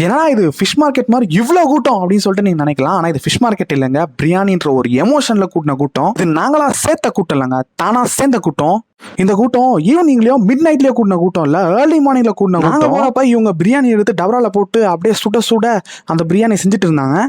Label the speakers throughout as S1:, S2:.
S1: ஏன்னா இது fish market மாதிரி இவ்வளோ கூட்டம் அப்படின்னு சொல்லிட்டு நீங்க நினைக்கலாம். ஆனா இது ஃபிஷ் மார்க்கெட் இல்லைங்க, பிரியாணின்ற ஒரு எமோஷன்ல கூட்டின கூட்டம். இது நாங்களா சேர்த்த கூட்டம் இல்லைங்க, தானா சேர்ந்த கூட்டம். இந்த கூட்டம் ஈவினிங்லயோ மிட் நைட்லயோ கூட்டின கூட்டம் இல்ல, ஏர்லி மார்னிங்ல கூட்டின கூட்டம். போய் இவங்க பிரியாணி எடுத்து டபரால போட்டு அப்படியே சுட சுட அந்த பிரியாணி செஞ்சுட்டு இருந்தாங்க.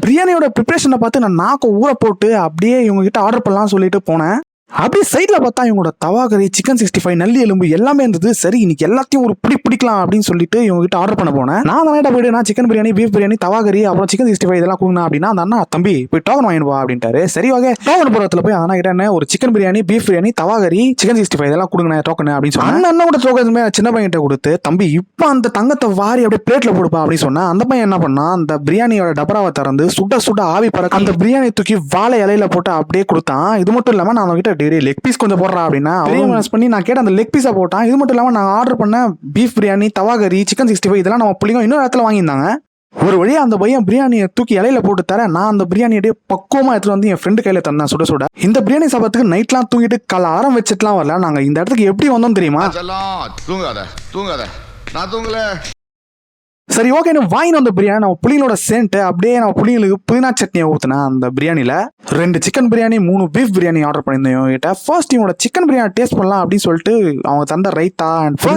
S1: பிரியாணியோட ப்ரிப்பரேஷனை பார்த்து நான் நாக்க ஊற போட்டு அப்படியே இவங்க கிட்ட ஆர்டர் பண்ணலாம் சொல்லிட்டு போனேன். அப்படியே சைட்ல பார்த்தா இவங்களோட தவா கறி, சிக்கன் 65, நல்லி எலும்பு எல்லாமே இருந்தது. சரி இன்னைக்கு எல்லாத்தையும் ஒரு பிடிக்கலாம் அப்படின்னு சொல்லிட்டு இவங்க கிட்ட ஆர்டர் பண்ண போனேன். நான் அந்த போயிட்டு நான் சிக்கன் பிரியாணி, பீஃப் பிரியாணி, தவா கறி, அப்புறம் சிக்கன் 65 இதெல்லாம் கொடுங்க அப்படின்னா அந்த அண்ணா தம்பி போய் டோக்கன் வாங்கிடுவா அப்படின்ட்டாரு. சரி ஓகே, டோக்கன் போறதுல போய் அண்ணா கிட்ட ஒரு சிக்கன் பிரியாணி, பீஃப் பிரியாணி, தவா கறி, சிக்கன் 65 இதெல்லாம் கொடுங்க டோக்கன் அப்படின்னு சொன்னேன். அண்ணனோட டோக்கன் சின்ன பையன்கிட்ட கொடுத்து தம்பி இப்ப அந்த தங்கத்தை வாரி அப்படியே பிளேட்ல கொடுப்பா அப்படின்னு சொன்னா அந்த பையன் என்ன பண்ணா, அந்த பிரியாணியோட டபராவை திறந்து சுட சுட ஆவி பறக்க அந்த பிரியாணி தூக்கி வாழை இலையில போட்டு அப்படியே கொடுத்தான். இது மட்டும் இல்லாம நான் அவங்க கிட்ட லெக் பீஸ் கொஞ்சம் போடுறா அப்படின்னா பண்ணி நான் கேட்ட அந்த லெக் பீஸா போட்டான். இது மட்டும் இல்லாம நான் ஆர்டர் பண்ண பீஃப் பிரியாணி, தவா கறி, சிக்கன் 65 இதெல்லாம் நம்ம பிள்ளைங்க இன்னொரு இடத்துல வாங்கியிருந்தாங்க. ஒரு வழியா அந்த பையன் பிரியாணியை தூக்கி இலையில போட்டு தர நான் அந்த பிரியாணியை பக்குவமா எடுத்துட்டு வந்து என் ஃப்ரெண்டு கையில தந்தேன் சுட சுட. இந்த பிரியாணி சாப்பிட்றதுக்கு நைட்லாம் தூங்கிட்டு கால ஆரம் வச்சுட்டுலாம் வரல. நாங்க இந்த இடத்துக்கு எப்படி வந்தோம் தெரியுமா? சரி ஓகே, வாங்கிட்டு வந்த பிரியாணி நம்ம புளியனோட சென்ட் அப்படியே நம்ம புளிங்களுக்கு புதினா சட்னியை ஊற்றினேன். அந்த பிரியாணியில் 2 chicken biryani, 3 beef biryani order பண்ணியிருந்தேன் இவங்க கிட்ட. ஃபர்ஸ்ட் இவங்களோட சிக்கன் பிரியாணி டேஸ்ட் பண்ணலாம் அப்படின்னு சொல்லிட்டு அவங்க தந்த ரைத்தா அண்ட்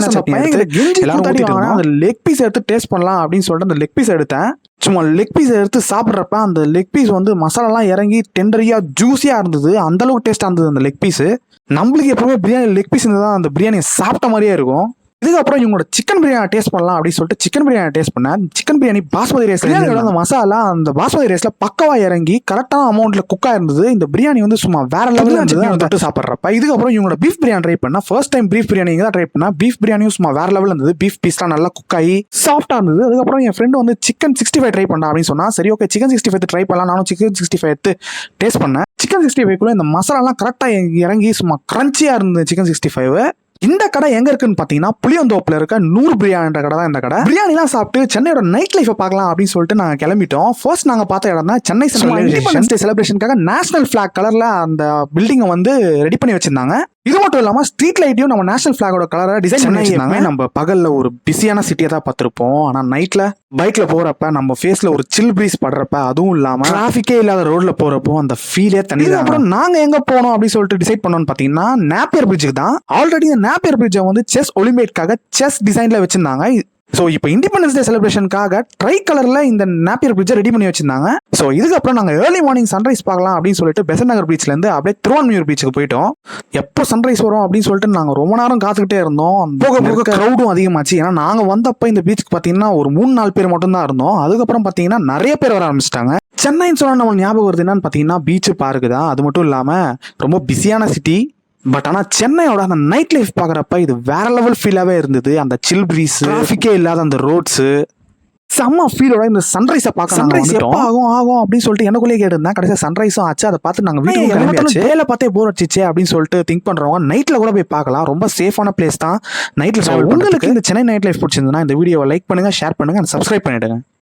S1: அந்த லெக் பீஸ் எடுத்து டேஸ்ட் பண்ணலாம் அப்படின்னு சொல்லிட்டு அந்த லெக் பீஸ் எடுத்தேன். சும்மா லெக் பீஸ் எடுத்து சாப்பிட்றப்ப அந்த லெக் பீஸ் வந்து மசாலாலாம் இறங்கி டெண்டரியா ஜூஸியா இருந்தது. அந்த அளவுக்கு டேஸ்டா இருந்தது அந்த லெக் பீஸ். நம்மளுக்கு எப்பவுமே பிரியாணி லெக் பீஸ் இருந்தால் அந்த பிரியாணியை சாப்பிட்ட மாதிரியே இருக்கும். இதுக்கப்புறம் இவங்களோட சிக்கன் பிரியாணி டேஸ்ட் பண்ணலாம் அப்படின்னு சொல்லிட்டு சிக்கன் பிரியாணி டேஸ்ட் பண்ணேன். சிக்கன் பிரியாணி பாஸ்மதி ரைஸ், அந்த மசாலா அந்த பாஸ்மதி ரைஸ்ல பக்கவா இறங்கி கரெக்டான அமௌண்ட்ல குக்கா இருந்தது. இந்த பிரியாணி வந்து சும்மா வேற லெவலில் இருந்தது தொட்டு சாப்பிட்றப்ப. இதுக்கப்புறம் இவங்களோட பீஃப் பிரியாணி ட்ரை பண்ணா, ஃபர்ஸ்ட் டைம் பீஃப் பிரியாணி தான் ட்ரை பண்ணா. பீஃப் பிரியாணியும் சும்மா வேற லெவலில் இருந்தது. பீஃப் பீஸ்லாம் நல்லா குக் ஆகி சாஃப்டா இருந்தது. அதுக்கப்புறம் என் ஃப்ரெண்டு வந்து சிக்கன் 65 ட்ரை பண்ணா அப்படின்னு சொன்னா, சரி ஓகே சிக்கன் 65 ட்ரை பண்ணலாம். நானும் சிக்கன் 65 எடுத்து டேஸ்ட் பண்ணேன். சிக்கன் 65 இந்த மசாலாலாம் கரெக்டா இறங்கி சும்மா கிரன்ச்சியா இருந்தது சிக்கன் 65. இந்த கடை எங்க இருக்குன்னு பாத்தீங்கன்னா புளியந்தோப்புல இருக்க 100 பிரியாணின்ற கடை தான் இந்த கடை. பிரியாணிலாம் சாப்பிட்டு சென்னையோட நைட் லைஃப் பார்க்கலாம் அப்படின்னு சொல்லிட்டு நாங்க கிளம்பிட்டோம். ஃபர்ஸ்ட் நாங்க பார்த்த இடம் தான் சென்னை இண்டிபெண்டன்ஸ் டே செலிப்ரேஷனுக்காக நேஷனல் பிளாக் கலர்ல அந்த பில்டிங்கை வந்து ரெடி பண்ணி வச்சிருந்தாங்க. இது மட்டும் இல்லாம ஸ்ட்ரீட் லைட்டையும் நம்ம நேஷனல் பிளாகோட கலரை டிசைன் பண்ணி வச்சிருந்தாங்க. நம்ம பகல்ல ஒரு பிஸியான சிட்டியை தான் பார்த்திருப்போம். ஆனா நைட்ல பைக்ல போறப்ப நம்ம ஃபேஸ்ல ஒரு சில் பிரீஸ் படுறப்ப, அதுவும் இல்லாம டிராபிக்கே இல்லாத ரோட்ல போறப்போ அந்த ஃபீலே தனி. அப்புறம் நாங்க எங்க போனோம் அப்படின்னு சொல்லிட்டு டிசைட் பண்ணோம்னு பாத்தீங்கன்னா நேப்பியர் பிரிட்ஜுக்கு தான். ஆல்ரெடி இந்த நேப்பியர் பிரிட்ஜை வந்து செஸ் ஒலிம்பியாட்காக செஸ் டிசைன்ல வச்சிருந்தாங்க. ஸோ இப்போ இண்டிபெண்டன்ஸ் டே செலிப்ரேஷனுக்காக ட்ரை கலர்ல இந்த நேப்பியர் பிரிட்ஜை ரெடி பண்ணி வச்சிருந்தாங்க. ஸோ இதுக்கப்புறம் நாங்கள் ஏர்லி மார்னிங் சன்ரைஸ் பார்க்கலாம் அப்படின்னு சொல்லிட்டு பெசன்ட் நகர் பீச்ல இருந்து அப்படியே திருவான்மியூர் பீச்சுக்கு போயிட்டோம். எப்போ சன்ரைஸ் வரும் அப்படின்னு சொல்லிட்டு நாங்கள் ரொம்ப நேரம் காத்துக்கிட்டே இருந்தோம். போக போக க்ரௌடும் அதிகமாச்சு. ஏன்னா நாங்கள் வந்தப்போ இந்த பீச்சுக்கு பார்த்தீங்கன்னா ஒரு 3-4 பேர் மட்டும் தான் இருந்தோம். அதுக்கப்புறம் பார்த்தீங்கன்னா நிறைய பேர் வர ஆரம்பிச்சிட்டாங்க. சென்னைன்னு சொன்னா நம்ம ஞாபகம் வருது என்னன்னு பார்த்தீங்கன்னா பீச்சு, பார்க்கு தான். அது மட்டும் இல்லாமல் ரொம்ப பிஸியான சிட்டி. பட் ஆனால் சென்னையோட அந்த நைட் லைஃப் பார்க்குறப்ப இது வேற லெவல் ஃபீலாகவே இருந்தது. அந்த சில் பிரீஸ், டிராஃபிக்கே இல்லாத அந்த ரோட்ஸு, செம்ம ஃபீலோட இந்த சன்ரைஸை பார்க்க. சன்ரைஸ் எப்போ ஆகும் அப்படின்னு சொல்லிட்டு எனக்குள்ளே கேட்டிருந்தேன். கடைசியாக சன்ரைஸும் ஆச்சு. அதை பார்த்து நாங்கள் வீட்டுக்கு டேல பார்த்தே போர் அடிச்சிச்சு அப்படின்னு சொல்லிட்டு திங்க் பண்ணுறவங்க நைட்டில் கூட போய் பார்க்கலாம். ரொம்ப சேஃபான பிளேஸ் தான் நைட்டில். உங்களுக்கு இந்த சென்னை நைட் லைஃப் பிடிச்சிருந்ததுன்னா இந்த வீடியோவை லைக் பண்ணுங்க, ஷேர் பண்ணுங்க, சப்ஸ்கிரைப் பண்ணிடுங்க.